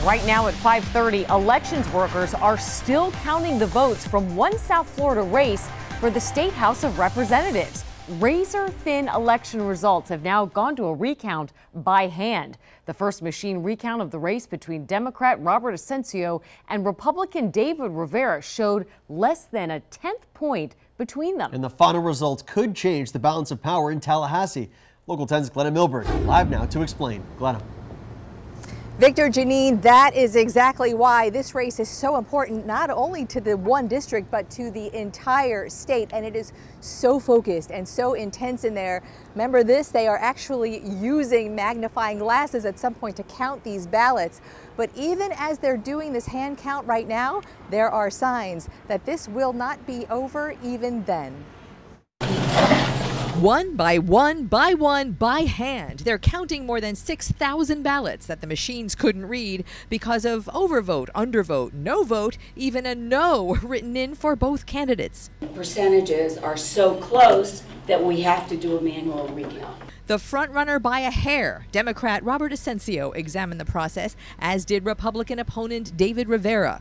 Right now at 5:30, elections workers are still counting the votes from one South Florida race for the State House of Representatives. Razor-thin election results have now gone to a recount by hand. The first machine recount of the race between Democrat Robert Asensio and Republican David Rivera showed less than a 10th point between them. And the final results could change the balance of power in Tallahassee. Local 10's Glenna Milberg live now to explain. Glenna. Victor, Janine, that is exactly why this race is so important, not only to the one district, but to the entire state. And it is so focused and so intense in there. Remember this, they are actually using magnifying glasses at some point to count these ballots. But even as they're doing this hand count right now, there are signs that this will not be over even then. One by one, by hand, they're counting more than 6,000 ballots that the machines couldn't read because of overvote, undervote, no vote, even a no written in for both candidates. Percentages are so close that we have to do a manual recount. The frontrunner by a hair, Democrat Robert Asensio, examined the process, as did Republican opponent David Rivera.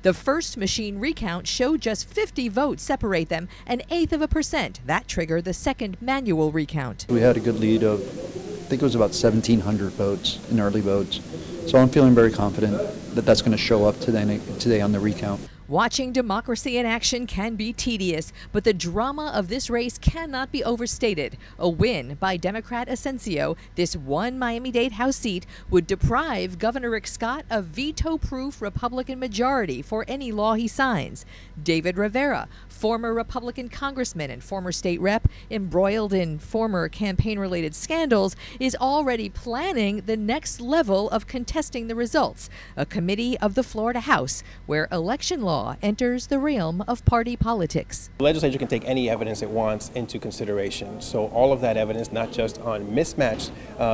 The first machine recount showed just 50 votes separate them, an 1/8%. That triggered the second manual recount. We had a good lead of, I think it was about 1,700 votes in early votes. So I'm feeling very confident that that's going to show up today on the recount. Watching democracy in action can be tedious, but the drama of this race cannot be overstated. A win by Democrat Asensio, this one Miami-Dade House seat, would deprive Governor Rick Scott of veto-proof Republican majority for any law he signs. David Rivera, former Republican congressman and former state rep, embroiled in former campaign-related scandals, is already planning the next level of contesting the results, a committee of the Florida House, where election law enters the realm of party politics. The legislature can take any evidence it wants into consideration. So all of that evidence, not just on mismatched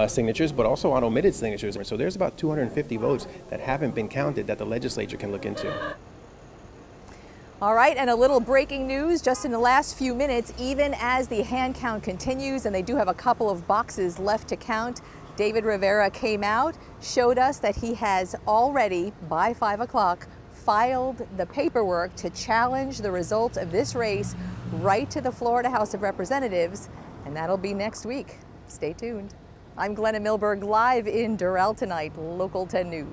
signatures, but also on omitted signatures. So there's about 250 votes that haven't been counted that the legislature can look into. All right, and a little breaking news just in the last few minutes, even as the hand count continues, and they do have a couple of boxes left to count, David Rivera came out, showed us that he has already, by 5 o'clock, filed the paperwork to challenge the results of this race right to the Florida House of Representatives, and that'll be next week. Stay tuned. I'm Glenna Milberg, live in Doral tonight, Local 10 News.